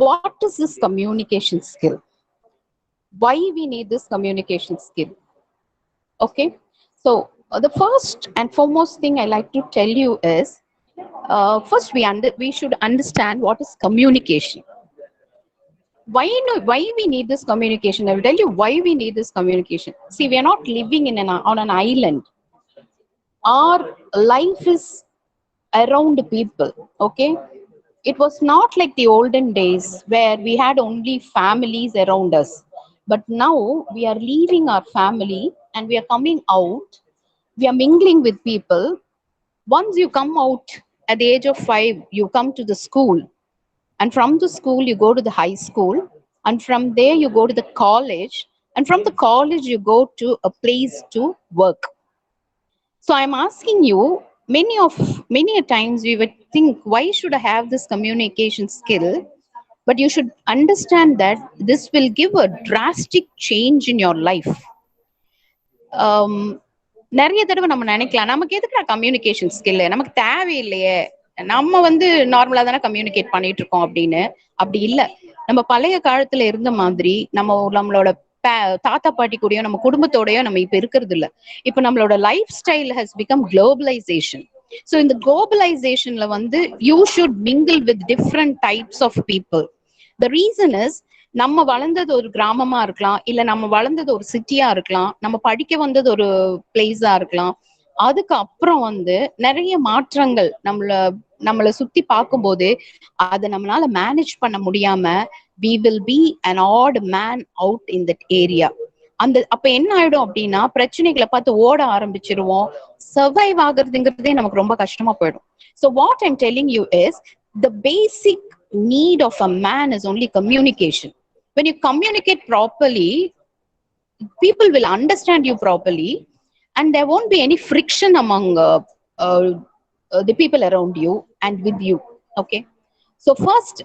what is this communication skill? Why we need this communication skill? Okay, so the first and foremost thing I like to tell you is, first we should understand what is communication. Why we need this communication? I will tell you why we need this communication. See, we are not living on an island. Our life is around people. Okay, it was not like the olden days where we had only families around us, but now we are leaving our family and we are coming out. We are mingling with people. Once you come out at the age of 5, you come to the school, and from the school you go to the high school, and from there you go to the college, and from the college you go to a place to work. So I'm asking you, many a times we would think, why should I have this communication skill? But you should understand that this will give a drastic change in your life. um, நிறைய தடவை நம்ம நினைக்கலாம், நமக்கு எதுக்கு communication skill, நமக்கு தேவையில்லையே, நம்ம வந்து நார்மலா தானே கம்யூனிகேட் பண்ணிட்டு இருக்கோம் அப்படின்னு. அப்படி இல்லை. நம்ம பழைய காலத்துல இருந்த மாதிரி நம்மளோட தாத்தா பாட்டி கூடயோ நம்ம குடும்பத்தோடயோ நம்ம இப்ப இருக்கிறது இல்ல. இப்ப நம்மளோட lifestyle has become globalisation. So இந்த குளோபலைசேஷன்ல வந்து you should mingle with different types of people. The reason is, நம்ம வளர்ந்தது ஒரு கிராமமா இருக்கலாம், இல்ல நம்ம வளர்ந்தது ஒரு சிட்டியா இருக்கலாம், நம்ம படிக்க வந்தது ஒரு பிளேஸா இருக்கலாம். அதுக்கு அப்புறம் வந்து நிறைய மாற்றங்கள் நம்மள சுத்தி பார்க்கும்போது அதை நம்மளால மேனேஜ் பண்ண முடியாம we will be an odd man out in that area. அப்ப என்ன ஆயிடும் அப்படின்னா, பிரச்சனைகளை பார்த்து ஓட ஆரம்பிச்சிருவோம். சர்வைவ் ஆகுறதுங்கிறதே நமக்கு ரொம்ப கஷ்டமா போயிடும். So what I'm telling you is, the basic need of a man is only communication. When you communicate properly, people will understand you properly, and there won't be any friction among the people around you and with you. Okay, so first,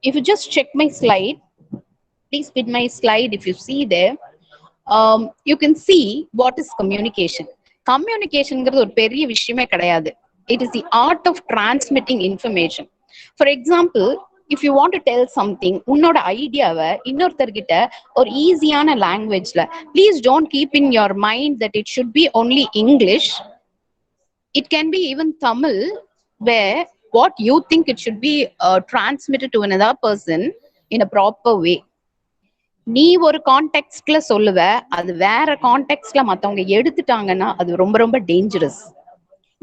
if you just check my slide, please with my slide, if you see there, you can see what is communication. Communication ஒரு பெரிய விஷயமே கிடையாது. It is the art of transmitting information. For example, if you want to tell something, உன்னோட ஐடியாவை இன்னொருத்தர்கிட்ட ஒரு ஈஸியான லாங்குவேஜ்ல, please don't keep in your mind that it should be only English. It can be even Tamil, where what you think it should be transmitted to another person in a proper way. நீ ஒரு கான்டெக்ட்ல சொல்லுவ, அது வேற கான்டெக்ட்ல மத்தவங்க எடுத்துட்டாங்கன்னா அது ரொம்ப ரொம்ப dangerous.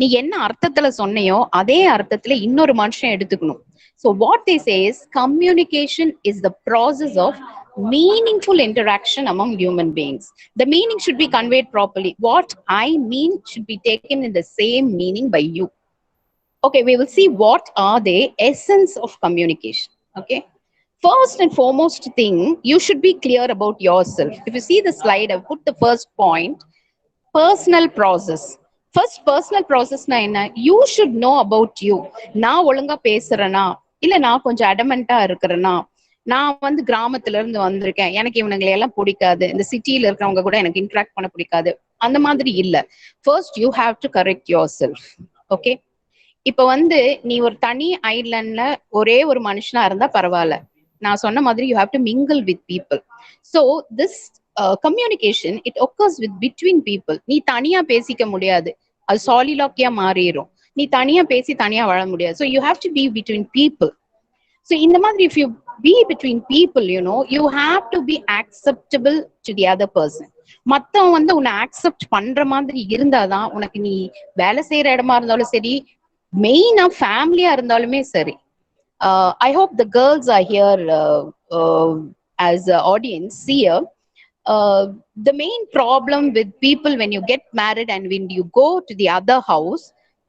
நீ என்ன அர்த்தத்துல சொன்னையோ அதே அர்த்தத்துல இன்னொரு மனுஷன் எடுத்துக்கணும். So what they say is, communication is the process of meaningful interaction among human beings. The meaning should be conveyed properly. What I mean should be taken in the same meaning by you. Okay, we will see what are the essence of communication. Okay, first and foremost thing, you should be clear about yourself. If you see the slide, I've put the first point, personal process. First, personal process na enna, you should know about you. நான் ஒழுங்கா பேசுறேனா, இல்ல நான் கொஞ்சம் அடமெண்டா இருக்கிறேனா, நான் வந்து கிராமத்துல இருந்து வந்திருக்கேன், எனக்கு இவனுங்களை எல்லாம் பிடிக்காது, இந்த சிட்டியில இருக்கிறவங்க கூட எனக்கு இன்ட்ராக்ட் பண்ண பிடிக்காது, அந்த மாதிரி இல்ல. First you have to correct your self. Okay, இப்ப வந்து நீ ஒரு தனி ஐலண்ட்ல ஒரே ஒரு மனுஷனா இருந்தா பரவாயில்ல. நான் சொன்ன மாதிரி you have to mingle with people. So this communication it occurs with between people. நீ தனியா பேசிக்க முடியாது, அது சாலிலாக்கியா மாறிடும். நீ தனியா பேசி தனியா வாழ முடியாது. So you have to be between people. So இந்த மாதிரி if you be between people, you have to be acceptable to the other person. மத்தவன் வந்து உன்னை அக்செப்ட் பண்ற மாதிரி இருந்தாதான் உனக்கு, நீ வேலை செய்யற இடமா இருந்தாலும் சரி, மெயினா ஃபேமிலியா இருந்தாலுமே சரி. I hope the girls are here as an audience here. The main problem with people when you get married and when you go to the other house,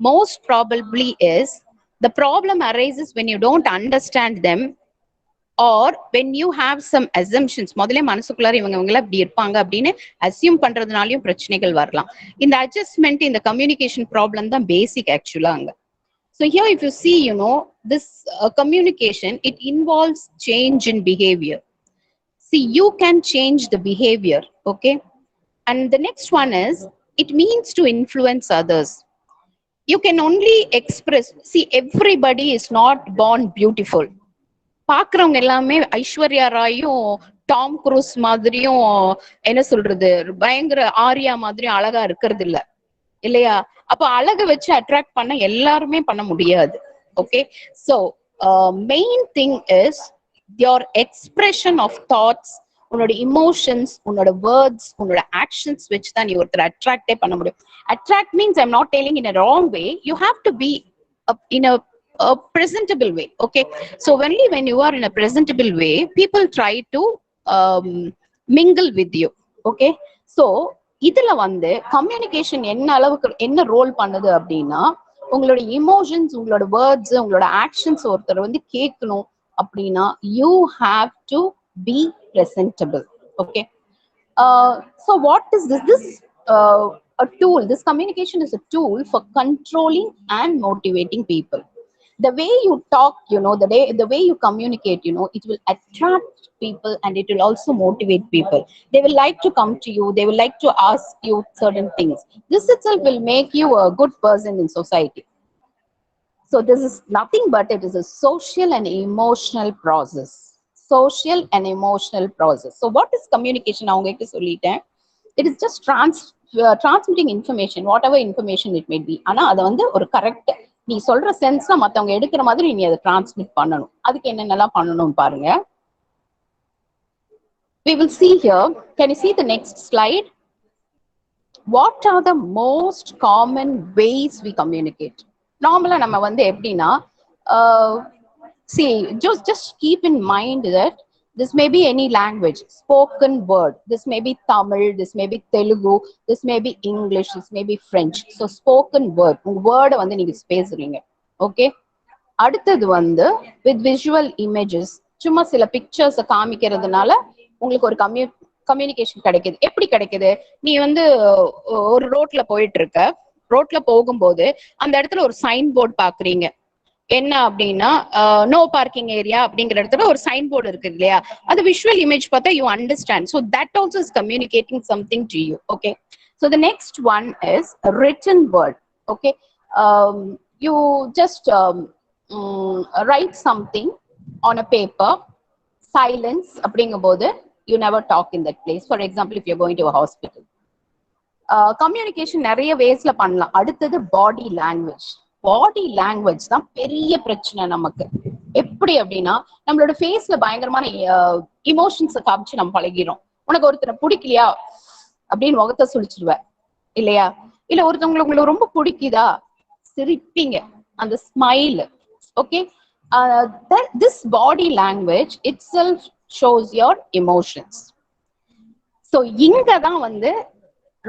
most probably is, the problem arises when you don't understand them, or when you have some assumptions. முதல்ல மனசுக்குள்ளார இவங்க இப்படி இருப்பாங்க அப்படின்னு assume பண்றதுனாலயும் பிரச்சனைகள் வரலாம். இந்த adjustment, இந்த communication problem தான் பேசிக் ஆக்சுவலா அங்க. So here if you see, this communication, it involves change in behavior. See, you can change the behavior, okay? And the next one is, it means to influence others. You can only express, see, everybody is not born beautiful. பாக்குறவங்க எல்லாமே Aishwarya ராயும் Tom cruise மாதிரியும் என்ன சொல்றது பயங்கர ஆர்யா மாதிரியும் அழகா இருக்கிறது இல்ல இல்லையா? அப்ப அழகை வச்சு அட்ராக்ட் பண்ண எல்லாருமே பண்ண முடியாது. Okay, so main thing is your expression of thoughts, உன்னோட இமோஷன்ஸ், உன்னோட வேர்ட்ஸ், உன்னோட ஆக்ஷன்ஸ் வச்சு தான் நீ ஒருத்தர் அட்ராக்டே பண்ண முடியும். Attract means I'm not telling in a wrong way, you have to be in a presentable way. Okay, so only when you are in a presentable way, people try to mingle with you. Okay, so இதுல வந்து communication என்ன அளவுக்கு என்ன role பண்ணுது அப்படின்னா, உங்களோட emotions, உங்களோட words, உங்களோட ஆக்ஷன்ஸ் ஒருத்தர் வந்து கேட்கணும் அப்படின்னா you have to be presentable. Okay, so what is this a tool, this communication is a tool for controlling and motivating people. The way you talk, you know, the way you communicate, you know, it will attract people and it will also motivate people. They will like to come to you, they will like to ask you certain things. This itself will make you a good person in society. So this is nothing but it is a social and emotional process. Social and emotional process. So what is communication? நான் உங்களுக்கு சொல்லிட்டேன். It is just transmitting information, whatever information it may be. ஆனா அதை வந்து ஒரு correct நீ சொல்ற சென்ஸ்ல மத்தவங்க எடுக்கிற மாதிரி நீ அதை டிரான்ஸ்மிட் பண்ணணும். அதுக்கு என்னென்னலாம் பண்ணணும் பாருங்க. We will see here. Can you see the next slide? What are the most common ways we communicate? Normally நம்ம வந்து எப்படின்னா see, just keep in mind that this may be any language, spoken word. This may be Tamil, this may be Telugu, this may be English, this may be French. So spoken word, word வந்து நீங்க பேசுறீங்க. Okay, அடுத்தது வந்து with visual images, சும்மா சில pictures காமிக்கிறதுனால உங்களுக்கு ஒரு communication கிடைக்குது. எப்படி கிடைக்குது? நீ வந்து ஒரு ரோட்ல போயிட்டு இருக்க, ரோட்ல போகும்போது அந்த இடத்துல ஒரு சைன் போர்டு பாக்குறீங்க. என்ன அப்படின்னா நோ பார்க்கிங் ஏரியா அப்படிங்கிற இடத்துல ஒரு சைன் போர்டு இருக்கு இல்லையா? அது விஷுவல் இமேஜ் பார்த்தா you understand. So that also is communicating something to you. Okay, so the next one is written word. Okay, you just write something on a paper. Silence அப்படிங்கும் போது you never talk in that place. For example, if you going to hospital. Communication நிறைய வேஸ்ல பண்ணலாம். அடுத்தது body language. Body language தான் பெரிய பிரச்சனை நமக்கு. எப்படி அப்படின்னா, நம்மளோட ஃபேஸ்ல பயங்கரமான இமோஷன்ஸை காமிச்சு நம்ம பழகிறோம். உனக்கு ஒருத்தரை பிடிக்கலையா அப்படின்னு முகத்தை சுழிச்சிருவ இல்லையா? இல்ல ஒருத்தவங்களை உங்களுக்கு ரொம்ப பிடிக்குதா, சிரிப்பீங்க, அந்த smile. Okay, this body language it self shows your emotions. So இங்க தான் வந்து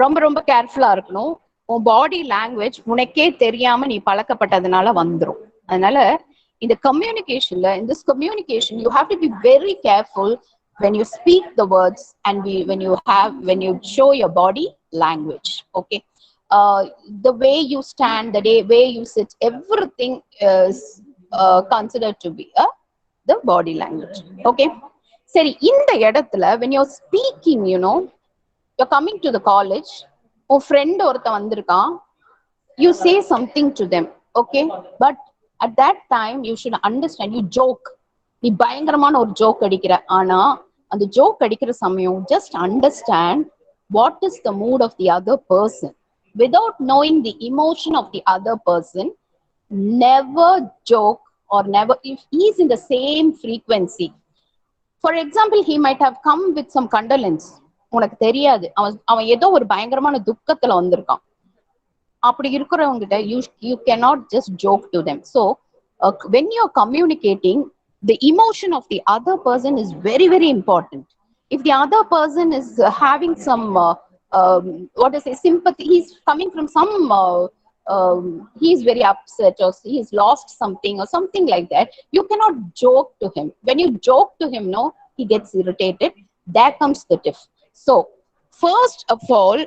ரொம்ப ரொம்ப கேர்ஃபுல்லா இருக்கணும். உன் பாடி லாங்குவேஜ் உனக்கே தெரியாம நீ பழக்கப்பட்டதுனால வந்துடும். அதனால இந்த கம்யூனிகேஷன்ல, in this communication you have to be very careful when you speak the words and when you show your body language. Okay, the way you stand, the way you sit, everything is considered to be the body language. Okay, சரி, இந்த இடத்துல when you're speaking, you know, you're coming to the college, உன் friend ஒருத்த வந்திருக்கான், you say something to them. Okay, but at that time you should understand, you joke. நீ பயங்கரமான ஒரு joke அடிக்கிற. ஆனா அந்த ஜோக் அடிக்கிற சமயம் just understand what is the mood of the other person. Without knowing the emotion of the other person, never joke or never, if he is in the same frequency. For example, he might have come with some condolence. உனக்கு தெரியாது, அவன் ஏதோ ஒரு பயங்கரமான துக்கத்துல வந்திருக்கான். அப்படி இருக்கிறவங்கிட்ட you cannot just joke to them. So when you're communicating, the emotion of the other person is very very important. If the other person is having some what is sympathy, he's coming from some he's very upset or he's lost something or something like that, you cannot joke to him. When you joke to him, no, he gets irritated. There comes the tiff. So first of all,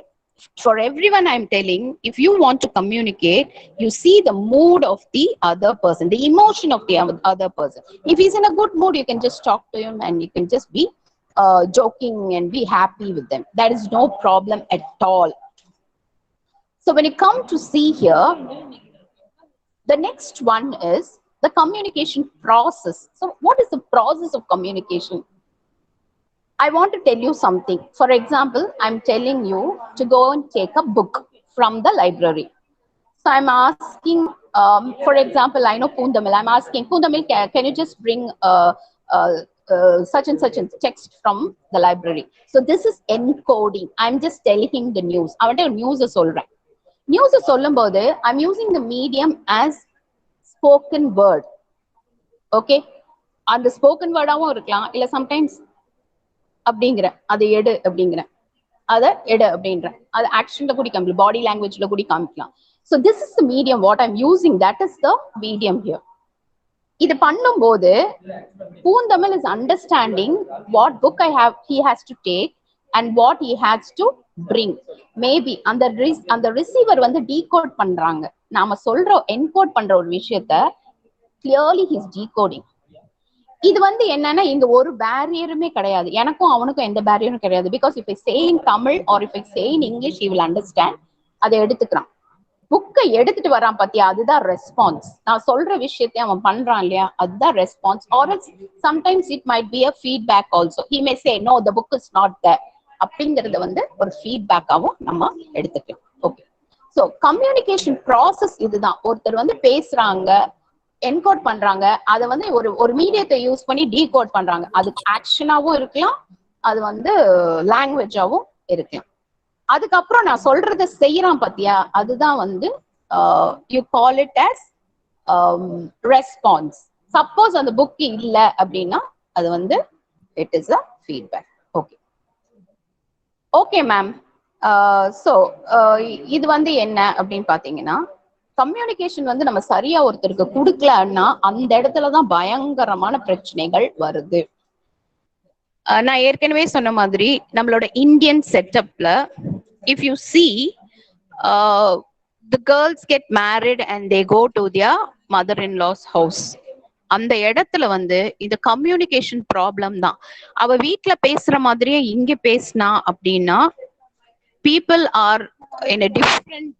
for everyone I'm telling, if you want to communicate, you see the mood of the other person, the emotion of the other person. If he's in a good mood, you can just talk to him and you can just be joking and be happy with them. That is no problem at all. So when you come to see here, the next one is the communication process. So what is the process of communication? I want to tell you something. For example, I'm telling you to go and take a book from the library. So I'm asking, for example, I know Poondamil. I'm asking, Poondamil, can you just bring such and such a text from the library? So this is encoding. I'm just telling him the news. I want to news solreen. News சொல்லும்போது I'm using the medium as spoken word. Okay? அந்த spoken word-ஆவும் இருக்கலாம். இல்ல sometimes அப்படிங்கிற அதை எடு அப்படிங்கிற அதை எடு அப்படின்ற அது ஆக்ஷன்ல கூட காமிக்கலாம், பாடி லாங்குவேஜ்ல கூட காமிக்கலாம். So this is the medium what I'm using, that is the medium here. இது பண்ணும்போது Poonthamizh is understanding what book he has to take and what he has to bring. Maybe அந்த ரிசீவர் வந்து டீகோட் பண்றாங்க, நாம சொல்ற என்கோட் பண்ற ஒரு விஷயத்த கிளியர்லி ஹி இஸ் டீகோடிங். இது வந்து என்னன்னா இங்க ஒரு பேரியருமே கிடையாது, எனக்கும் அவனுக்கும் எந்த பேரியரும் கிடையாது. Because if I say in Tamil or if I say in English he will understand. அதை எடுத்துக்கிறான், புக்கை எடுத்துட்டு வரான் பாத்தியா, அதுதான் ரெஸ்பான்ஸ். நான் சொல்ற விஷயத்தை அவன் பண்றான் இல்லையா, அதுதான் response. Or sometimes it might be a feedback also. He may say no the book is not there அப்படிங்கறத வந்து ஒரு ஃபீட்பேக்காவும் நம்ம எடுத்துக்கலாம். ஓகே, ஸோ கம்யூனிகேஷன் ப்ராசஸ் இதுதான். ஒருத்தர் வந்து பேசுறாங்க, என்கோட் பண்றாங்க, அதை வந்து ஒரு மீடியத்தை யூஸ் பண்ணி டீகோட் பண்றாங்க. அது ஆக்ஷனாவும் இருக்கலாம், அது வந்து லாங்குவேஜாவும் இருக்கலாம். அதுக்கப்புறம் நான் சொல்றத செய்யறான் பாத்தியா, அதுதான் வந்து you call it as response. Suppose அந்த புக் இல்ல அப்படின்னா அது வந்து it is a feedback. Okay okay ma'am. So இது வந்து என்ன அப்படின்னு பாத்தீங்கன்னா, கம்யூனிகேஷன் வந்து நம்ம சரியா ஒருத்தருக்கு கொடுக்கலன்னா அந்த இடத்துலதான் பயங்கரமான பிரச்சனைகள் வருது. நான் ஏற்கனவே சொன்ன மாதிரி நம்மளோட Indian செட்டப்ல if you see the girls get married and they go to their mother-in-law's house, அந்த இடத்துல வந்து இந்த கம்யூனிகேஷன் ப்ராப்ளம் தான். அவ வீட்டுல பேசுற மாதிரியே இங்க பேசினா அப்படின்னா people are in a different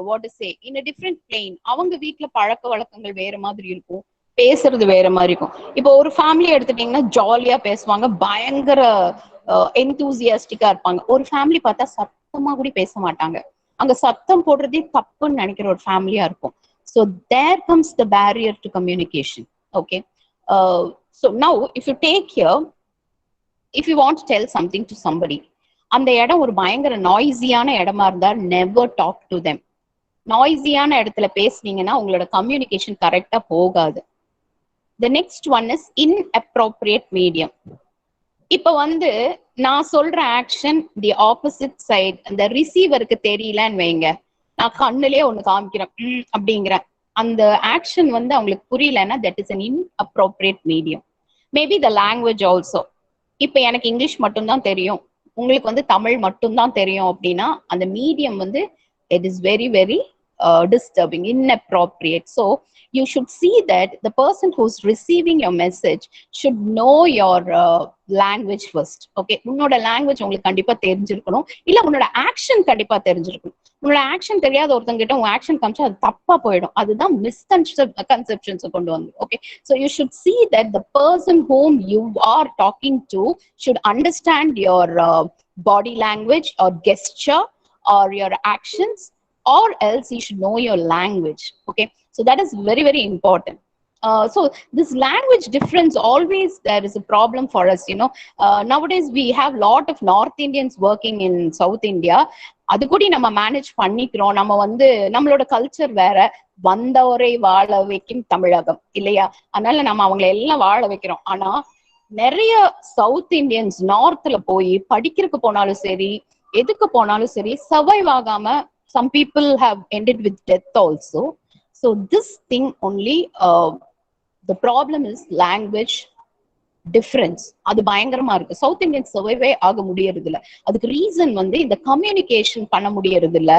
what to say, in a different plane. அவங்க வீட்டுல பழக்க வழக்கங்கள் வேற மாதிரி இருக்கும், பேசுறது வேற மாதிரி இருக்கும். இப்போ ஒரு ஃபேமிலி எடுத்துட்டீங்கன்னா ஜாலியா பேசுவாங்க, பயங்கர என்தூசியாஸ்டிக்கா இருப்பாங்க. ஒரு ஃபேமிலி பார்த்தா சத்தமா கூட பேச மாட்டாங்க, அங்க சத்தம் போடுறதே தப்புன்னு நினைக்கிற ஒரு ஃபேமிலியா இருக்கும். So there comes the barrier to communication. Okay, so now if you take here, if you want to tell something to somebody, அந்த இடம் ஒரு பயங்கர நாய்ஸியான இடமா இருந்தா நெவர் டாக் டு தெம். நாய்ஸியான இடத்துல பேசுனீங்கன்னா உங்களோட கம்யூனிகேஷன் கரெக்டா போகாது. The next one is inappropriate medium. இப்ப வந்து நான் சொல்ற ஆக்ஷன் தி ஆப்போசிட் சைட் அந்த ரிசீவருக்கு தெரியலன்னு வைங்க, நான் கண்ணுலயே ஒண்ணு காமிக்கிறேன் அப்படிங்கிறேன், அந்த ஆக்ஷன் வந்து அவங்களுக்கு புரியலன்னா that is an inappropriate medium. Maybe the language also. இப்ப எனக்கு இங்கிலீஷ் மட்டும்தான் தெரியும், உங்களுக்கு வந்து தமிழ் மட்டும்தான் தெரியும் அப்படின்னா அந்த மீடியம் வந்து it is very very disturbing, inappropriate. So you should see that the person who's receiving your message should know your language first. Okay, உன்னோட லாங்குவேஜ் உங்களுக்கு கண்டிப்பா தெரிஞ்சிருக்கணும், இல்ல உன்னோட ஆக்ஷன் கண்டிப்பா தெரிஞ்சிருக்கணும். உன்னோட ஆக்ஷன் தெரியாத ஒருத்தங்க கிட்ட உங்க ஆக்ஷன் காமிச்சா அது தப்பா போயிடும், அதுதான் மிஸ்கன்செப்ஷன்ஸ் கொண்டு வந்து. Okay, so you should see that the person whom you are talking to should understand your body language or gesture or your actions, or else you should know your language. Okay, so that is very very important. So this language difference, always there is a problem for us, you know. Nowadays we have lot of North Indians working in South India. அது கூட நம்ம manage பண்ணிக்கிறோம். நம்ம வந்து நம்மளோட culture வேற, வந்தவரை வாழ வைக்கும் தமிழகம் இல்லையா, அதனால நம்ம அவங்களை எல்லாம் வாழ வைக்கிறோம். ஆனா நிறைய சவுத் இந்தியன்ஸ் நார்த்ல போய் படிக்கிறதுக்கு போனாலும் சரி, எதுக்கு போனாலும் சரி, சர்வைவ் ஆகாம some people have ended with death also. So this thing only, the problem is language difference. அது பயங்கரமா இருக்கு. சவுத் இந்தியன் சர்வைவே ஆக முடியறது இல்ல. அதுக்கு ரீசன் வந்து இந்த கம்யூனிகேஷன் பண்ண முடியறது இல்ல.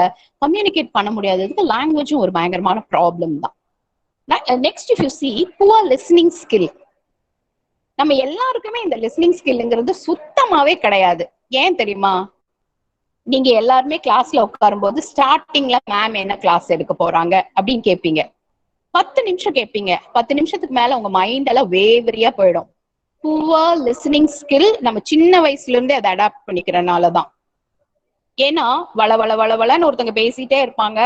கம்யூனிகேட் பண்ண முடியாததுக்கு லாங்குவேஜும் ஒரு பயங்கரமான ப்ராப்ளம் தான். Next if you see poor listening skill, நம்ம எல்லாருக்குமே இந்த லிஸ்னிங் ஸ்கில்ங்கிறது சுத்தமாவே கிடையாது. ஏன் தெரியுமா? நீங்க எல்லாருமே கிளாஸ்ல உட்காரும் போது ஸ்டார்டிங்ல மேம் என்ன கிளாஸ் எடுக்க போறாங்க அப்படின்னு கேட்பீங்க. 10 நிமிஷம் கேட்பீங்க, 10 நிமிஷத்துக்கு மேல உங்க மைண்ட் எல்லாம் வேவரியா போயிடும். புவர் லிசனிங் ஸ்கில் நம்ம சின்ன வயசுல இருந்தே அதை அடாப்ட் பண்ணிக்கிறனாலதான். ஏன்னா வள வள வள வளன்னு ஒருத்தங்க பேசிட்டே இருப்பாங்க.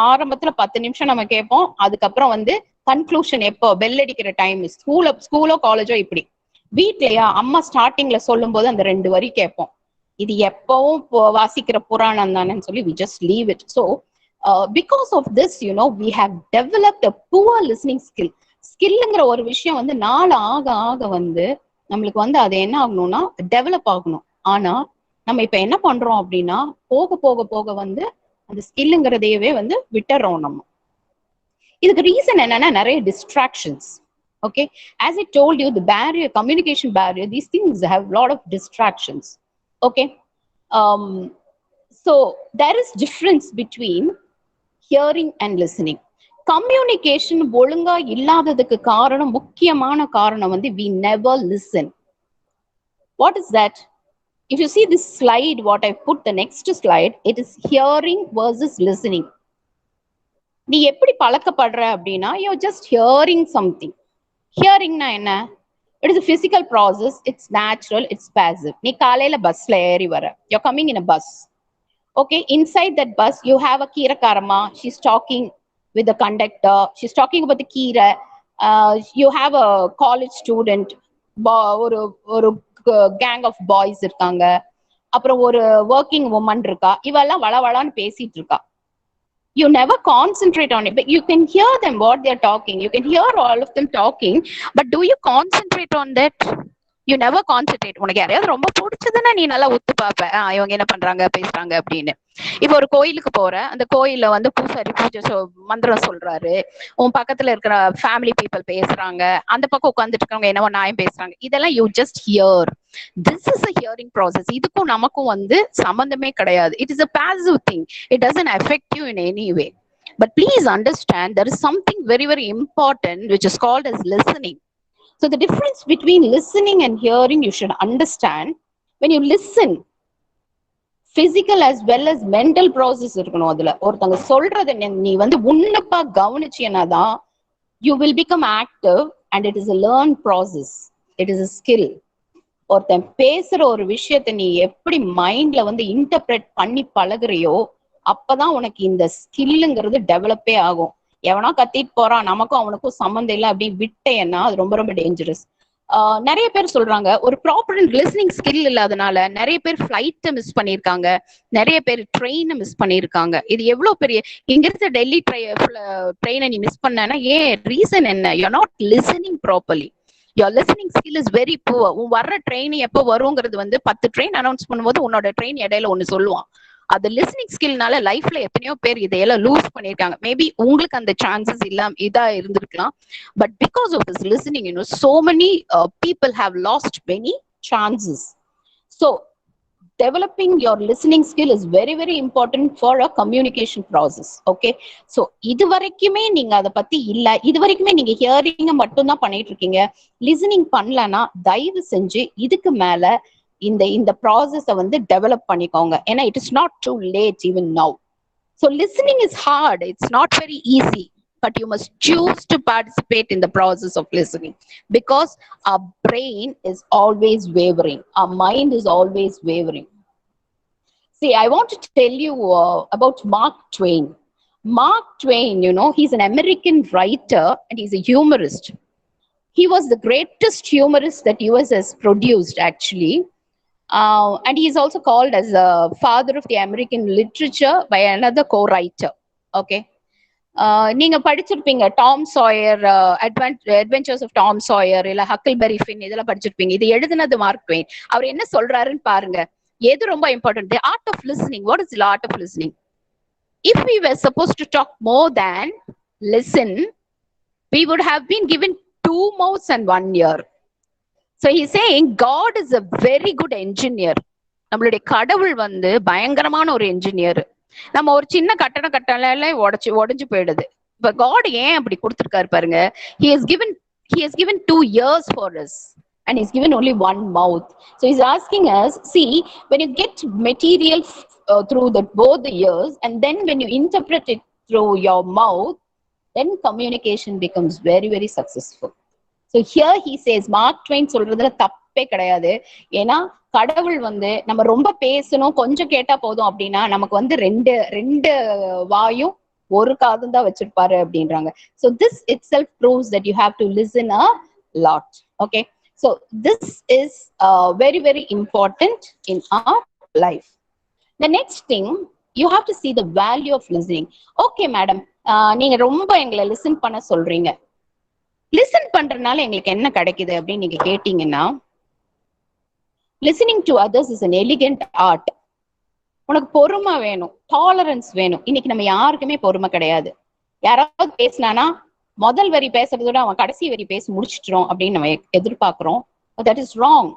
ஆரம்பத்துல 10 நிமிஷம் நம்ம கேட்போம். அதுக்கப்புறம் வந்து கன்க்ளூஷன் எப்போ பெல் அடிக்கிற டைம், ஸ்கூலோ காலேஜோ இப்படி. வீட்லயா அம்மா ஸ்டார்டிங்ல சொல்லும் போது அந்த 2 வரி கேட்போம். இது எப்பவும் வாசிக்கிற புராணம் தானேன்னு சொல்லி we just leave it. So because of this, we have developed a poor listening skill. ஸ்கில்லுங்கிற ஒரு விஷயம் வந்து நாள் ஆக ஆக வந்து நம்மளுக்கு வந்து அது என்ன ஆகணும்னா டெவலப் ஆகணும். ஆனா நம்ம இப்ப என்ன பண்றோம் அப்படின்னா போக போக போக வந்து அந்த ஸ்கில்லுங்கிறதையவே வந்து விட்டுறோம் நம்ம. இதுக்கு ரீசன் என்னன்னா நிறைய distractions. Okay, as I told you, the barrier, communication barrier, these things have a lot of distractions. Okay, so there is difference between hearing and listening. Communication ஒழுங்கா இல்லாததுக்கு காரணம், முக்கியமான காரணம் வந்து we never listen. What is that? If you see this slide, what I put, the next slide, it is hearing versus listening. நீ எப்படி பழக்கப்படுற அப்படின்னா you're just hearing something. ஹியரிங்னா என்ன? It is a physical process, it's natural, it's passive. நீ காலையில பஸ்ல ஏறி வர, you're coming in a bus. Okay, inside that bus you have a கீரைக்காரமா, she's talking with the conductor, she's talking about the கீரை. You have a college student, ஒரு ஒரு gang of boys இருக்காங்க, அப்புறம் ஒரு working woman இருக்கா, இவெல்லாம் வளவளான்னு பேசிட்டு இருக்கா. You never concentrate on it, but you can hear them what they're talking. You can hear all of them talking, but do you concentrate on that? You never concentrate. உனக்கு யாரையாவது ரொம்ப பிடிச்சதுன்னா நீ நல்லா உத்து பார்ப்ப, இவங்க என்ன பண்றாங்க பேசுறாங்க அப்படின்னு. இப்ப ஒரு கோயிலுக்கு போற, அந்த கோயில்ல வந்து பூசாரி பூஜை மந்திரம் சொல்றாரு, உன் பக்கத்துல இருக்கிற ஃபேமிலி பீப்புள் பேசுறாங்க, அந்த பக்கம் உட்காந்துட்டு இருக்கவங்க என்னவோ நியாயம் பேசுறாங்க, இதெல்லாம் you just here. This is a hearing process. இதுக்கும் நமக்கும் வந்து சம்பந்தமே கிடையாது. It is a passive thing. It doesn't affect you in any way. But please understand, there is something very, very important which is called as listening. So the difference between listening and hearing, you should understand. When you listen, physical as well as mental process இருக்கணும். அதுல ஒருத்தங்க சொல்றத நீ வந்து உன்னிப்பா கவனிச்சியனாதான் you will become active, and it is a learned process. It is a skill. ஒருத்தன் பேசுற ஒரு விஷயத்தை நீ எப்படி மைண்ட்ல வந்து இன்டர்பிரட் பண்ணி பழகுறியோ அப்பதான் உனக்கு இந்த ஸ்கில்லுங்கிறது டெவலப்பே ஆகும். எவனா கத்திட்டு போறான், நமக்கும் அவனுக்கும் சம்மந்தம் இல்லை அப்படின்னு விட்டேன்னா அது ரொம்ப ரொம்ப டேஞ்சரஸ். நிறைய பேர் சொல்றாங்க ஒரு ப்ராப்பர் லிஸ்னிங் ஸ்கில் இல்லாதனால நிறைய பேர் ஃபிளைட்டை மிஸ் பண்ணியிருக்காங்க, நிறைய பேர் ட்ரெயினை மிஸ் பண்ணியிருக்காங்க. இது எவ்வளவு பெரிய, இங்கிருந்து டெல்லி ட்ரெயினை நீ மிஸ் பண்ணனா ஏன் ரீசன் என்ன? You are not listening properly. your listening skill is very poor. உன் வர்ற ட்ரெயின் எப்போ வருங்கிறது வந்து 10 ட்ரெயின் அனௌன்ஸ் பண்ணும்போது உன்னோட ட்ரெயின் இடையில ஒண்ணு சொல்லுவான். அது லிசனிங் ஸ்கில்னால லைஃப்ல எத்தனையோ பேர் இதையெல்லாம் லூஸ் பண்ணிருக்காங்க. மேபி உங்களுக்கு அந்த சான்சஸ் இதா இருந்திருக்கலாம். But because of this listening, so many people have lost many chances. So developing your listening skill is very, very important for a communication process. Okay, so இதுவரைக்குமே நீங்க அதை பத்தி இல்ல, இதுவரைக்குமே நீங்க ஹியரிங்க மட்டும் தான் பண்ணிட்டு இருக்கீங்க, லிசனிங் பண்ணலன்னா தயவு செஞ்சு இதுக்கு மேல இந்த ப்ராசஸை வந்து டெவலப் பண்ணிக்கோங்க. ஏன்னா it is not too late even now. So listening is hard, it's not very easy, but you must choose to participate in the process of listening, because our brain is always wavering, our mind is always wavering. See, I want to tell you about Mark Twain. Mark Twain, he's an American writer and he's a humorist. He was the greatest humorist that US has produced, actually. And he is also called as a father of the American literature by another co-writer. Okay. நீங்க படிச்சிருப்பீங்க Tom Sawyer, adventures of Tom Sawyer, இல்ல Huckleberry fin, இதெல்லாம் படிச்சிருப்பீங்க. இது எழுதுனது mark Twain. அவர் என்ன சொல்றாருன்னு பாருங்க. எது ரொம்ப important? The art of listening. What is the art of listening? If we were supposed to talk more than listen, we would have been given 2 mouths and 1 ear. So he's saying God is a very good engineer. நம்மளுடைய கடவுள் வந்து பயங்கரமான ஒரு engineer. நம்ம ஒரு சின்ன கட்டணம் கட்டல உடஞ்சு போயிடுது. இப்ப காட் ஏன் அப்படி கொடுத்துருக்காரு பாருங்க. he has given 2 ears for us and he's given only 1 mouth. So he's asking us, see, when you get material through both the ears, and then when you interpret it through your mouth, then communication becomes very, very successful. So here he says, Mark Twain சொல்றதுல தப்பே கிடையாது. ஏன்னா கடவுள் வந்து நம்ம ரொம்ப பேசணும், கொஞ்சம் கேட்டா போதும் அப்படின்னா நமக்கு வந்து ரெண்டு ரெண்டு வாயும் ஒரு காதும் தான் வச்சிருப்பாரு அப்படின்றாங்க. So this itself proves that you have to listen a lot. Okay, so this is very, very important in our life. The next thing, you have to see the value of listening. Okay madam, நீங்க ரொம்ப எங்களை listen பண்ண சொல்றீங்க, listen பண்றதுனால எங்களுக்கு என்ன கிடைக்குது அப்படின்னு நீங்க கேட்டீங்கன்னா, listening to others is an elegant art. உனக்கு பொறுமை வேணும், டாலரன்ஸ் வேணும். இன்னைக்கு நம்ம யாருக்குமே பொறுமை கிடையாது. யாராவது பேசினானா முதல் வரி பேசுறதோட அவன் கடைசி வரி பேசி முடிச்சிட்டோம் அப்படின்னு நம்ம எதிர்பார்க்கிறோம். That is wrong.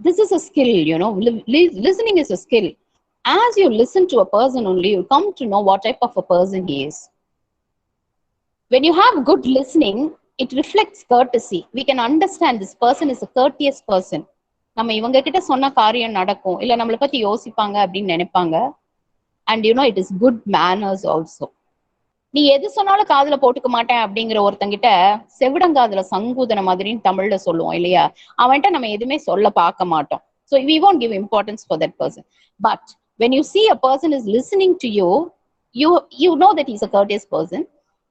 This is a skill, you know. Listening is a skill. As you listen to a person only, you come to know what type of a person he is. When you have good listening, it reflects courtesy. We can understand this person is a courteous person. நம்ம இவங்க கிட்ட சொன்ன காரியம் நடக்கும், இல்ல நம்மளை பத்தி யோசிப்பாங்க அப்படின்னு நினைப்பாங்க. And you know, it is good manners also. நீ எது சொன்னாலும் காதுல போட்டுக்க மாட்டேன் அப்படிங்கிற ஒருத்தங்கிட்ட செவிடங்காதுல சங்கூதன மாதிரின்னு தமிழ்ல சொல்லுவோம் இல்லையா, அவன்கிட்ட நம்ம எதுவுமே சொல்ல பார்க்க மாட்டோம். So we won't give importance for that person. But when you see a person is listening to you, you know that he's a courteous person,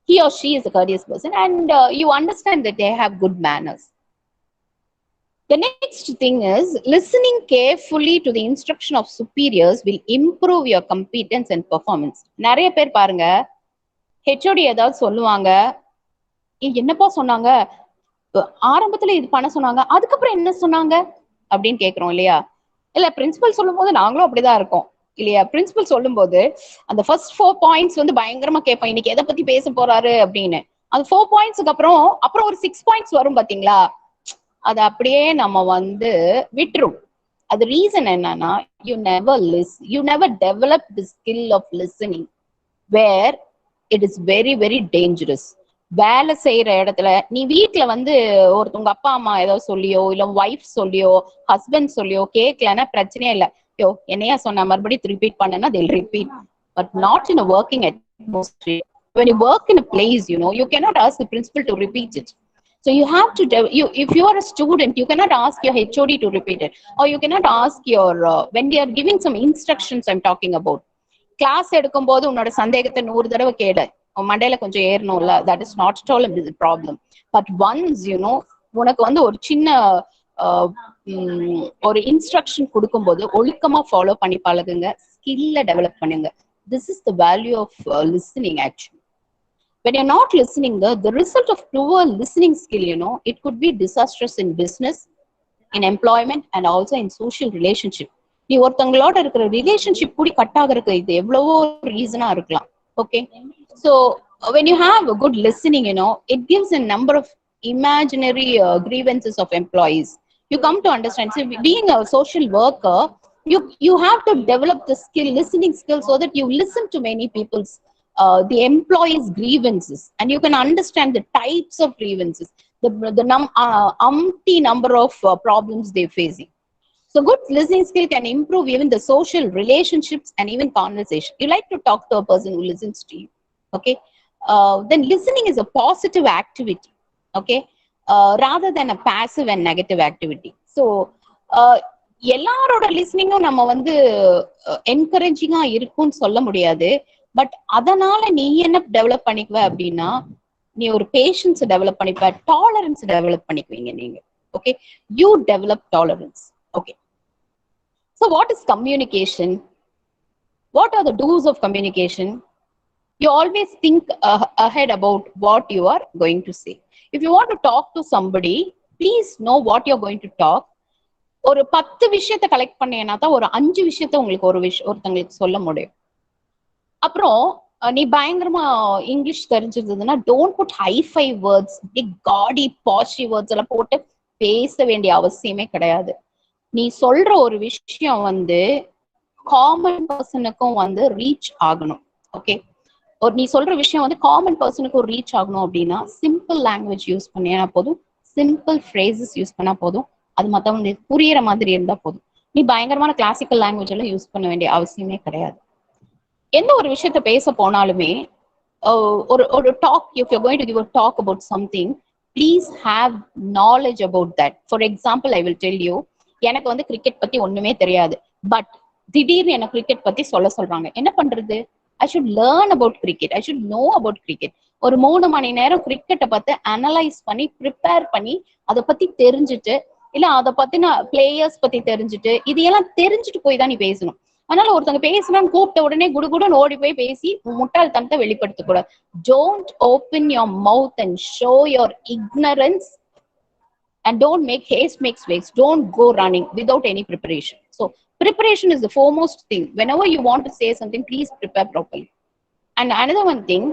he or she is a courteous person, and you understand that they have good manners. The next thing is, listening carefully to the instruction of superiors will improve your competence and performance. நிறைய பேர் பாருங்க, HOD ஏதாவது சொல்லுவாங்க, என்னப்பா சொன்னாங்க, ஆரம்பத்துல இது பண்ண சொன்னாங்க, அதுக்கப்புறம் என்ன சொன்னாங்க அப்படின்னு கேட்கிறோம் இல்லையா. இல்ல பிரின்சிபல் சொல்லும் போது நாங்களும் அப்படிதான் இருக்கோம் இல்லையா. பிரின்சிபல் சொல்லும் போது அந்த ஃபர்ஸ்ட் 4 பாயிண்ட்ஸ் வந்து பயங்கரமா கேட்போம், இன்னைக்கு எதை பத்தி பேச போறாரு அப்படின்னு. அந்த 4 பாயிண்ட்ஸ்க்கு அப்புறம் ஒரு 6 பாயிண்ட்ஸ் வரும் பாத்தீங்களா, அது அப்படியே நம்ம வந்து விட்டுரும். அது ரீசன் என்னன்னா, you never develop the skill of listening, where it is very, very dangerous. வேலை செய்யற இடத்துல நீ வீட்டுல வந்து ஒருத்தவங்க அப்பா அம்மா ஏதோ சொல்லியோ, இல்ல ஒய்ஃப் சொல்லியோ, ஹஸ்பண்ட் சொல்லியோ கேட்கலன்னா பிரச்சனையே இல்லை. யோ என்னையா சொன்ன, மறுபடியும் ரிப்பீட் பண்ணனா they'll repeat. But not in a working atmosphere. When you work in a place, you know, you cannot ask the principal to repeat it. So you have to, if you are a student, you cannot ask your HOD to repeat it, or you cannot ask your, when they are giving some instructions, I'm talking about. Class எடுக்கும் போது உன்னோட சந்தேகத்தை 100 தடவை கேளு, மண்டையில கொஞ்சம் ஏறணும்ல, that is not at all a problem. But once, you know, உனக்கு வந்து ஒரு சின்ன ஒரு இன்ஸ்ட்ரக்ஷன் கொடுக்கும் போது ஒழுக்கமா ஃபாலோ பண்ணி பழகுங்க, ஸ்கில்ல டெவலப் பண்ணுங்க. This is the value of listening actually. When you're not listening, the result of poor listening skill, you know, it could be disastrous in business, in employment, and also in social relationship. நீ ஒருத்தங்களோட இருக்கிற relationship கூடி cut ஆகிறதுக்கு இது எவ்வளவோ ரீசனா இருக்கலாம். Okay, so when you have a good listening, you know, it gives a number of imaginary grievances of employees. You come to understand. So being a social worker, you have to develop the listening skill, so that you listen to many people's the employees' grievances, and you can understand the types of grievances, the umpty number of problems they're facing. So good listening skill can improve even the social relationships and even conversation. You like to talk to a person who listens to you, okay? Then listening is a positive activity, okay, rather than a passive and negative activity. So எல்லாரோட லிஸ்னிங்கும் நம்ம வந்து என்கரேஜிங்கா இருக்கும்னு சொல்ல முடியாது. But அதனால நீ என்ன develop பண்ணிக்குவ அப்படின்னா, நீ ஒரு பேஷன்ஸ் டெவலப் பண்ணிப்ப, டாலரன்ஸ் டெவலப் பண்ணிக்குவீங்க நீங்க. Okay, you develop tolerance. Okay, so what is communication? What are the do's of communication? You always think ahead about what you are going to say. If you want to talk to somebody, please know what you're going to talk. ஒரு 10 விஷயத்தை collect பண்ணேன்னா தான் ஒரு 5 விஷயத்த உங்களுக்கு ஒருத்தங்களுக்கு சொல்ல முடியும். அப்புறம் நீ பயங்கரமா இங்கிலீஷ் தெரிஞ்சிருந்ததுன்னா, don't put hi-fi words, big காடி பாஷி வேர்ட்ஸ் எல்லாம் போட்டு பேச வேண்டிய அவசியமே கிடையாது. நீ சொல்ற ஒரு விஷயம் வந்து காமன் பர்சனுக்கும் வந்து ரீச் ஆகணும். ஓகே, நீ சொல்ற விஷயம் வந்து காமன் பர்சனுக்கும் ரீச் ஆகணும் அப்படின்னா சிம்பிள் லாங்குவேஜ் யூஸ் பண்ணினா போதும், சிம்பிள் ஃப்ரேசஸ் யூஸ் பண்ணா போதும், அது மத்தவங்க புரியுற மாதிரி இருந்தா போதும். நீ பயங்கரமான கிளாசிக்கல் லாங்குவேஜ் எல்லாம் யூஸ் பண்ண வேண்டிய அவசியமே கிடையாது. எந்த ஒரு விஷயத்த பேச போனாலுமே or talk, if you're going to give a talk about something, please have knowledge about that. For example, I will tell you, எனக்கு வந்து கிரிக்கெட் பத்தி ஒண்ணுமே தெரியாது, பட் திடீர்னு எனக்கு கிரிக்கெட் பத்தி சொல்றாங்க. என்ன பண்றது? I should learn about cricket. I should know about cricket. ஒரு 3 மணி நேரம் கிரிக்கெட்டை பத்தி அனலைஸ் பண்ணி ப்ரிப்பேர் பண்ணி அதை பத்தி தெரிஞ்சுட்டு, இல்ல அதை பத்தின பிளேயர்ஸ் பத்தி தெரிஞ்சுட்டு, இதையெல்லாம் தெரிஞ்சுட்டு போய் தான் நீ பேசணும். அதனால ஒருத்தவங்க பேசுறான்னு கூப்பிட்ட உடனே குடுகுடுன்னு ஓடி போய் பேசி முட்டாள்தனத்தை வெளிப்படுத்த கூடாது. Don't open your mouth and show your ignorance and don't make haste makes waste. Don't go running without any preparation. So preparation is the foremost thing. Whenever you want to say something, please prepare properly. And another one thing,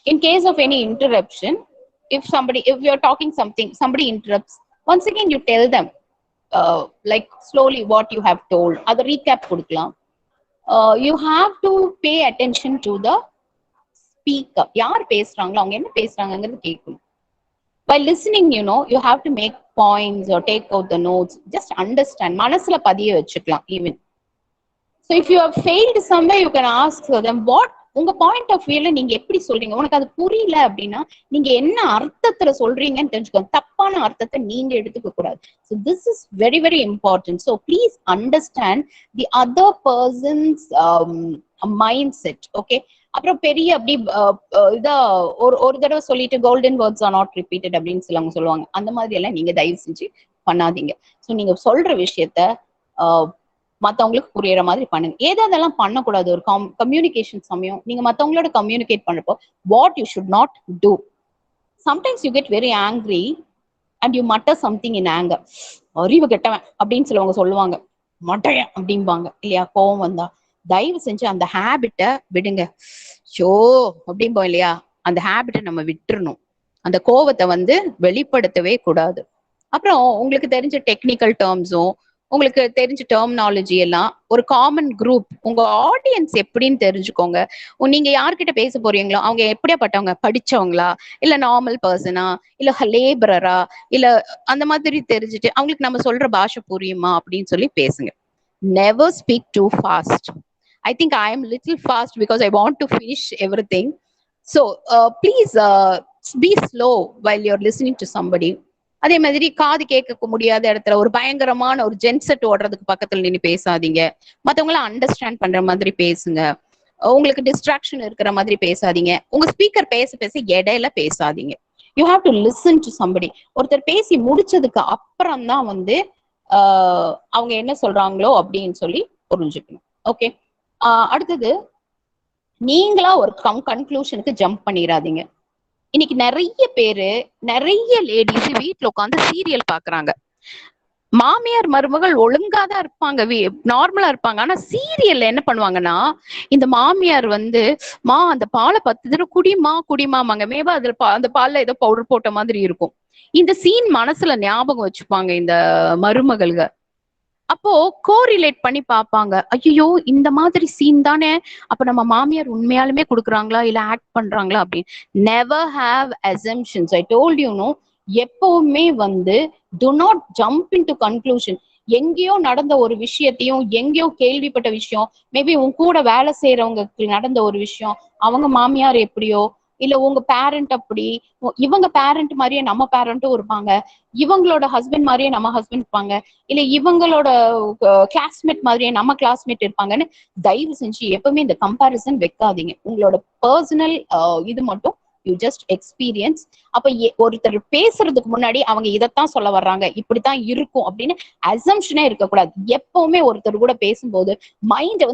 in case of any interruption, if you're talking something, somebody interrupts, once again you tell them like slowly what you have told. Other recap kudukalam. You have to pay attention to the speaker. Yaar pesrangala, avanga enna pesrangangiradhu kekkum. By listening, you have to make points or take out the notes. Just understand. Manasula padiya vechikalam even. So if you have failed somewhere, you can ask them, what உங்க point of வியூல நீங்க எப்படி சொல்றீங்க, உனக்கு அது புரியல அப்படின்னா நீங்க என்ன அர்த்தத்துல சொல்றீங்கன்னு தெரிஞ்சுக்கோங்க. தப்பான அர்த்தத்தை நீங்க எடுத்துக்க கூடாது. So this is very very important. So please understand the other person's mindset. Okay. அப்புறம் பெரிய அப்படி இதா ஒரு தடவை சொல்லிட்டு golden words R not repeated அப்படின்னு சொல்லுவாங்க. அந்த மாதிரி எல்லாம் நீங்க தயவு செஞ்சு பண்ணாதீங்க. ஸோ நீங்க சொல்ற விஷயத்த மற்றவங்களுக்கு புரியற மாதிரி பண்ணுங்க. ஏதெல்லாம் பண்ணக்கூடாது ஒரு கம்யூனிகேஷன் சமயம் நீங்க மற்றவங்களோட கம்யூனிகேட் பண்றப்போ, what you should not do. Sometimes you get very angry and you mutter something in anger. அறிவு கெட்டவன் அப்படின்னு சிலவங்க சொல்லுவாங்க, மட்டையன் அப்படிம்பாங்க இல்லையா, கோவம் வந்தா. தயவு செஞ்சு அந்த ஹேபிட்டை விடுங்க. ஷோ அப்படிம்போம் இல்லையா, அந்த ஹேபிட்டை நம்ம விட்டுறணும். அந்த கோவத்தை வெளிப்படுத்தவே கூடாது. அப்புறம் உங்களுக்கு தெரிஞ்ச டெக்னிக்கல் டேர்ம்ஸும் உங்களுக்கு தெரிஞ்ச டெர்மினாலஜி எல்லாம் ஒரு காமன் குரூப், உங்க ஆடியன்ஸ் எப்படின்னு தெரிஞ்சுக்கோங்க. நீங்க யார்கிட்ட பேச போறீங்களோ அவங்க எப்படியாப்பட்டவங்க, படிச்சவங்களா இல்ல நார்மல் பர்சனா இல்ல லேபரரா இல்ல அந்த மாதிரி தெரிஞ்சுட்டு அவங்களுக்கு நம்ம சொல்ற பாஷை புரியுமா அப்படின்னு சொல்லி பேசுங்க. Never speak too fast. I think I am little fast because I want to finish everything. So please be slow while you're listening to somebody. அதே மாதிரி காது கேட்க முடியாத இடத்துல ஒரு பயங்கரமான ஒரு ஜென்செட் ஓடுறதுக்கு பக்கத்துல நின்று பேசாதீங்க. மத்தவங்கள அண்டர்ஸ்டாண்ட் பண்ற மாதிரி பேசுங்க. உங்களுக்கு டிஸ்ட்ராக்ஷன் இருக்கிற மாதிரி பேசாதீங்க. உங்க ஸ்பீக்கர் பேச பேச இடையில பேசாதீங்க. You have to listen to somebody. ஒருத்தர் பேசி முடிச்சதுக்கு அப்புறம் தான் அவங்க என்ன சொல்றாங்களோ அப்படின்னு சொல்லி புரிஞ்சுக்கணும். ஓகே. அடுத்தது, நீங்களா ஒரு கன்க்ளூஷனுக்கு ஜம்ப் பண்ணிடாதீங்க. இன்னைக்கு நிறைய லேடிஸ் வீட்டுல உட்காந்து சீரியல் பாக்குறாங்க. மாமியார் மருமகள் ஒழுங்காதான் இருப்பாங்க, நார்மலா இருப்பாங்க. ஆனா சீரியல்ல என்ன பண்ணுவாங்கன்னா, இந்த மாமியார் அந்த பாலை 10 தடவை குடிமாமாங்க. மேபா அதுல அந்த பால்ல ஏதோ பவுடர் போட்ட மாதிரி இருக்கும். இந்த சீன் மனசுல ஞாபகம் வச்சுப்பாங்க இந்த மருமகள்க. அப்போ கோரிலேட் பண்ணி பாப்பாங்க, ஐயோ இந்த மாதிரி சீன் தானே, அப்ப நம்ம மாமியார் உண்மையாலுமே கொடுக்குறாங்களா இல்ல ஆக்ட் பண்றாங்களா அப்படின்னு. Never have assumptions. I told you know. எப்பவுமே do not jump into conclusion. எங்கேயோ நடந்த ஒரு விஷயத்தையும், எங்கேயோ கேள்விப்பட்ட விஷயம், மேபி உன் கூட வேலை செய்யறவங்களுக்கு நடந்த ஒரு விஷயம், அவங்க மாமியார் எப்படியோ இல்ல உங்க பேரண்ட் அப்படி, இவங்க பேரண்ட் மாதிரியே நம்ம பேரண்ட்டும் இருப்பாங்க, இவங்களோட ஹஸ்பண்ட் மாதிரியே நம்ம ஹஸ்பண்ட் இருப்பாங்க, இல்ல இவங்களோட கிளாஸ்மேட் மாதிரியே நம்ம கிளாஸ்மேட் இருப்பாங்கன்னு தயவு செஞ்சு எப்பவுமே இந்த கம்பாரிசன் வைக்காதீங்க. உங்களோட பர்சனல் இது மட்டும் யூ ஜஸ்ட் எக்ஸ்பீரியன்ஸ். அப்ப ஒருத்தர் பேசுறதுக்கு முன்னாடி அவங்க இதைத்தான் சொல்ல வர்றாங்க, இப்படித்தான் இருக்கும் அப்படின்னு அசம்ஷனே இருக்கக்கூடாது. எப்பவுமே ஒருத்தர் கூட பேசும்போது மைண்டை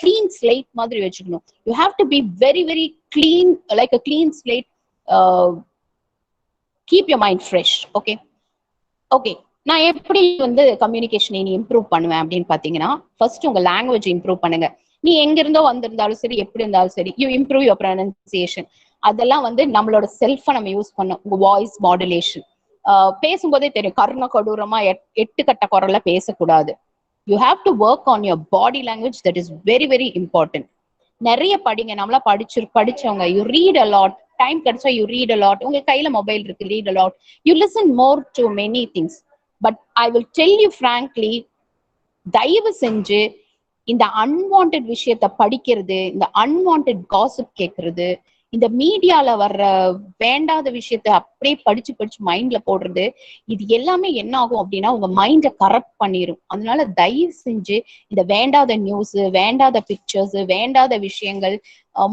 கிளீன் ஸ்லேட் மாதிரி வச்சுக்கணும். You have to be very very clean, like a clean slate. Keep your mind fresh. Okay. நான் எப்படி கம்யூனிகேஷன் இனி இம்ப்ரூவ் பண்ணுவேன் அப்படின்னு பாத்தீங்கன்னா, ஃபர்ஸ்ட் உங்க லாங்குவேஜ் இம்ப்ரூவ் பண்ணுங்க. நீ எங்க இருந்தோ வந்திருந்தாலும் சரி, எப்படி இருந்தாலும் சரி, யூ இம்ப்ரூவ் யுவர் ப்ரொனன்சியேஷன். அதெல்லாம் நம்மளோட செல்ஃபை நம்ம யூஸ் பண்ணோம். உங்க வாய்ஸ் மாடுலேஷன் பேசும்போதே தெரியும், கர்ண கடூரமா 8 கட்ட குரல்ல பேசக்கூடாது. You have to work on your body language. That is very very important. நிறைய படிங்க. நம்மளா படிச்சவங்க, you read a lot. Time கிடைச்சா யூ ரீட் அ லாட். உங்க கையில மொபைல் இருக்கு, read a lot. You listen more to many things. But I will tell you frankly, தயவு செஞ்சு இந்த அன்வான்ட் விஷயத்த படிக்கிறது, இந்த அன்வான்ட் காசிப் கேட்கறது, இந்த மீடியால வர்ற வேண்டாத விஷயத்த அப்படியே படிச்சு படிச்சு மைண்ட்ல போடுறது, இது எல்லாமே என்ன ஆகும் அப்படின்னா உங்க மைண்ட கரப்ட் பண்ணிரும். அதனால தயவு செஞ்சு இந்த வேண்டாத நியூஸ், வேண்டாத பிக்சர்ஸ், வேண்டாத விஷயங்கள்,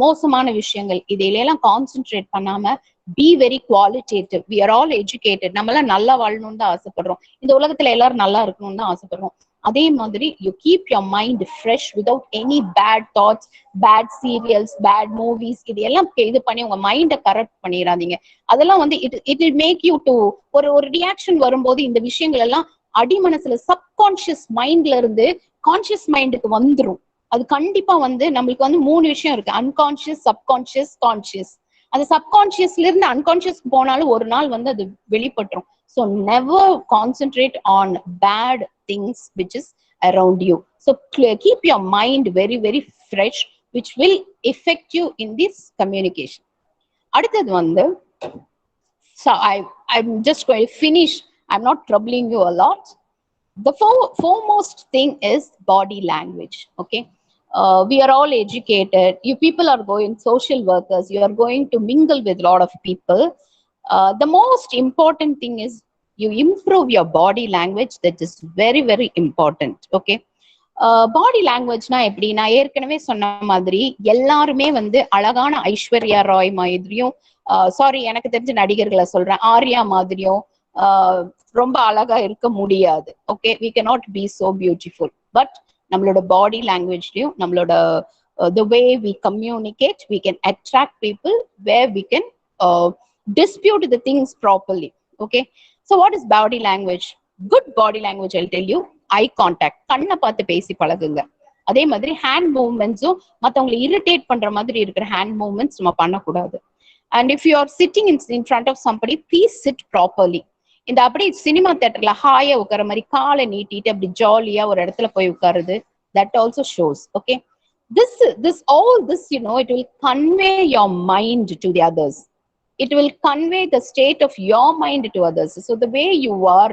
மோசமான விஷயங்கள் இதையெல்லாம் கான்சென்ட்ரேட் பண்ணாம be very qualitative. We are all educated. நம்ம எல்லாம் நல்லா வாழணும்னு தான் ஆசைப்படுறோம். இந்த உலகத்துல எல்லாரும் நல்லா இருக்கணும்னு தான் ஆசைப்படுறோம். அதே மாதிரி you keep your mind fresh without any bad thoughts, bad serials, bad movies. இது எல்லாம் இது பண்ணி உங்க மைண்டை கரெக்ட் பண்ணிடாதீங்க. அதெல்லாம் வந்து it will make you to ஒரு ரியாக்ஷன் வரும்போது இந்த விஷயங்கள் எல்லாம் அடிமனசுல சப்கான்சியஸ் மைண்ட்ல இருந்து கான்சியஸ் மைண்டுக்கு வந்துடும். அது கண்டிப்பா வந்து நம்மளுக்கு வந்து 3 விஷயம் இருக்கு: அன்கான்சியஸ், சப்கான்சியஸ், கான்சியஸ். அந்த சப்கான்சியஸ்ல இருந்து அன்கான்சியஸ்க்கு போனாலும் ஒரு நாள் வந்து அது வெளிப்பட்டுரும். So never concentrate on bad things which is around you. So keep your mind very very fresh, which will affect you in this communication. அடுத்தது வந்து, so I'm just going to finish. I'm not troubling you a lot. The foremost thing is body language. Okay, we are all educated. You people are going social workers. You are going to mingle with a lot of people. The most important thing is you improve your body language. That is very very important. Okay, பாடி லாங்குவேஜ்னா எப்படி, நான் ஏற்கனவே சொன்ன மாதிரி எல்லாருமே வந்து அழகான ஐஸ்வர்யா ராய் மாதிரியும், sorry எனக்கு தெரிஞ்ச நடிகர்களை சொல்றேன், ஆர்யா மாதிரியும் ரொம்ப அழகா இருக்க முடியாது. Okay, we cannot be so beautiful. But நம்மளோட பாடி லாங்குவேஜ்லயும் நம்மளோட the way we communicate, we can attract people, where we can dispute the things properly. Okay, so what is body language? Good body language, I'll tell you. Eye contact, கண்ணை பார்த்து பேசி பழகுங்க. அதே மாதிரி hand மூவ்மெண்ட்ஸும் மற்றவங்களை irritate பண்ற மாதிரி இருக்கிற ஹேண்ட் மூவ்மெண்ட்ஸ் நம்ம பண்ணக்கூடாது. And if you are sitting in front of somebody, please sit properly. இந்த அப்படி சினிமா தியேட்டர்ல ஹாயா உட்கார மாதிரி காலை நீட்டிட்டு அப்படி ஜாலியா ஒரு இடத்துல போய் உட்காருது, that also shows. Okay, all this, you know, it will convey your mind to the others. It will convey the state of your mind to others. So the way you are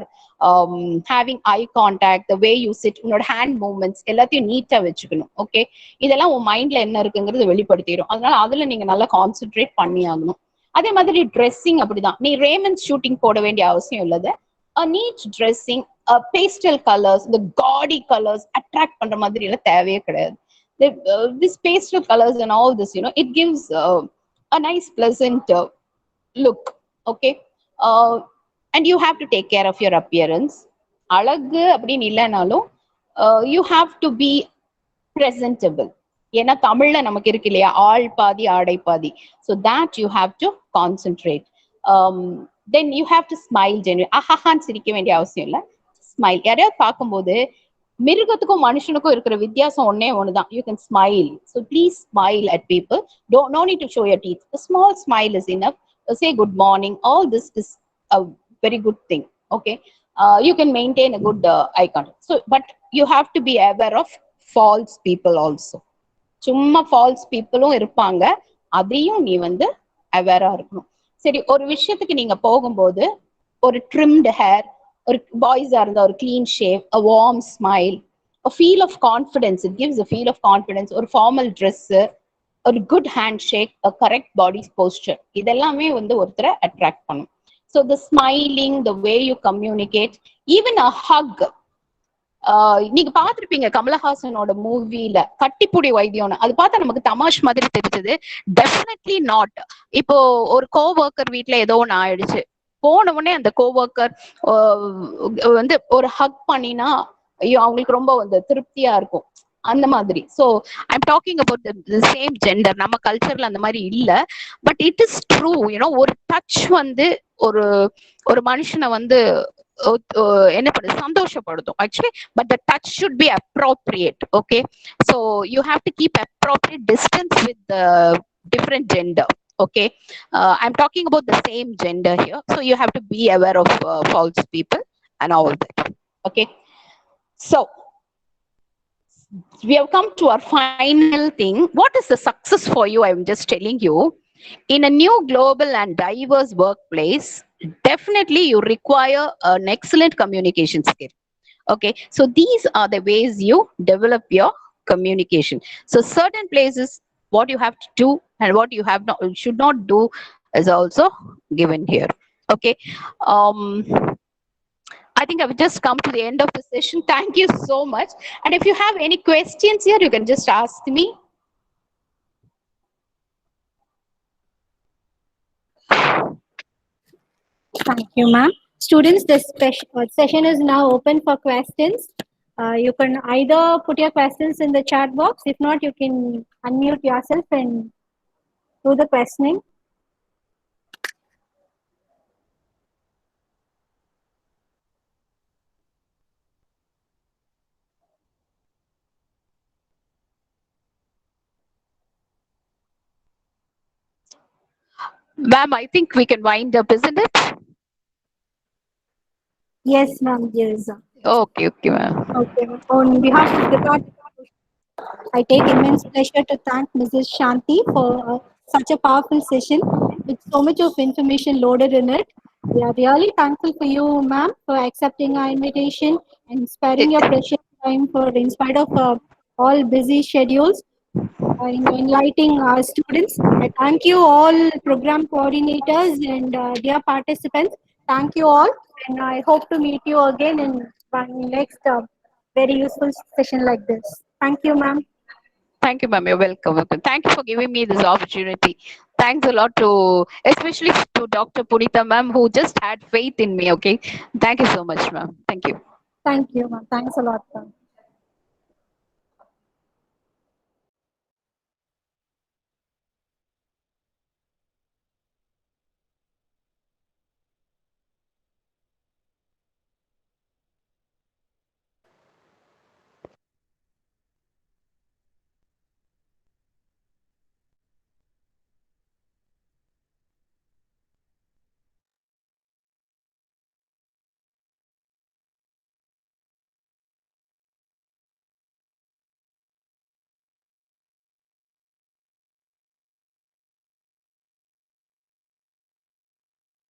having eye contact, the way you sit, உன்னோட hand movements எல்லாத்தையும் நீட்டா வச்சுக்கணும். Okay, இதெல்லாம் உன் மைண்ட்ல என்ன இருக்குங்கிறது வெளிப்படுத்திடும். அதனால அதுல நீங்க நல்லா கான்சென்ட்ரேட் பண்ணி ஆகணும். அதே மாதிரி ட்ரெஸ்ஸிங் அப்படிதான். நீ ரேமண்ட் ஷூட்டிங் போட வேண்டிய அவசியம் இல்லது. நீட் ட்ரெஸ்ஸிங், பேஸ்டல் கலர்ஸ், இந்த காடி கலர்ஸ் அட்ராக்ட் பண்ற மாதிரி எல்லாம் தேவையே கிடையாது. This pastel colors and all this, you know, it gives a nice pleasant look. Okay, and you have to take care of your appearance. அழகு அப்படின்னு இல்லைனாலும் you have to be presentable. ஏன்னா தமிழ்ல நமக்கு இருக்கு இல்லையா, ஆள் பாதி ஆடை பாதி. So that you have to concentrate. Then you have to smile genuinely. ஆஹான்னு சிரிக்க வேண்டிய அவசியம் இல்லை, ஸ்மைல். யாரையாவது பார்க்கும்போது மிருகத்துக்கும் மனுஷனுக்கும் இருக்கிற வித்தியாசம் ஒன்னே ஒண்ணுதான், you can smile. So please smile at people. No need to show your teeth. A small smile is enough. Say good morning. All this is a very good thing. Okay, you can maintain a good eye contact. So but you have to be aware of false people also. சும்மா falls பீப்புளும் இருப்பாங்க, அதையும் நீ வந்து அவேரா இருக்கணும். சரி, ஒரு விஷயத்துக்கு நீங்க போகும்போது ஒரு ட்ரிம்டு ஹேர், ஒரு பாய்ஸா இருந்தா ஒரு clean shave, a warm smile, a feel of confidence. It gives a feel of confidence. ஒரு ஃபார்மல் ட்ரெஸ், ஒரு good hand shake, a correct body posture, இதெல்லாமே வந்து ஒருத்தரை அட்ராக்ட் பண்ணும். So the smiling, the way you communicate, even a hug. நீங்க பாத்திருப்பீங்க கமலஹாசனோட மூவில கட்டிப்புடி வைத்தியம், அது பார்த்தா நமக்கு தமாஷ் மாதிரி தெரிஞ்சது. Definitely not. இப்போ ஒரு கோவொர்க்கர் வீட்டுல ஏதோ ஒண்ணு ஆயிடுச்சு, போன உடனே அந்த கோவொர்க்கர் வந்து ஒரு ஹக் பண்ணினா ஐயோ அவங்களுக்கு ரொம்ப வந்து திருப்தியா இருக்கும், அந்த மாதிரி. So I'm talking about the same gender. நம்ம கல்ச்சர்ல அந்த மாதிரி இல்ல, but it is true. You know, ஒரு டச் வந்து ஒரு மனுஷனை வந்து என்ன பண்ணுது, சந்தோஷப்படுத்தும் actually. But the touch should be appropriate. Okay, so you have to keep appropriate distance with different gender. Okay, I'm talking about the same gender here, so you have to be aware of false people and all that. Okay, so we have come to our final thing. What is the success for you? I'm just telling you, in a new global and diverse workplace, definitely you require an excellent communication skill. Okay, so these are the ways you develop your communication. So certain places, what you have to do and what you have not should not do is also given here. Okay. Um, I think I've just come to the end of the session. Thank you so much. And if you have any questions here, you can just ask me. Thank you, ma'am. Students, this session is now open for questions. You can either put your questions in the chat box. If not, you can unmute yourself and do the questioning. Ma'am, I think we can wind up, isn't it? Yes, ma'am. Yes. Okay, okay, ma'am. Okay. On behalf of the I take immense pleasure to thank Mrs. Shanti for such a powerful session with so much of information loaded in it. We are really thankful for you, ma'am, for accepting our invitation and sparing your precious time for, in spite of all busy schedules, enlightening our students. I thank you all program coordinators and dear participants. Thank you all, and I hope to meet you again in one next very useful session like this. Thank you, ma'am. Thank you, ma'am. You're welcome. Welcome. Thank you for giving me this opportunity. Thanks a lot to, especially to Dr. Punita, ma'am, who just had faith in me. Okay. Thank you so much, ma'am. Thank you. Thank you, ma'am. Thanks a lot, ma'am.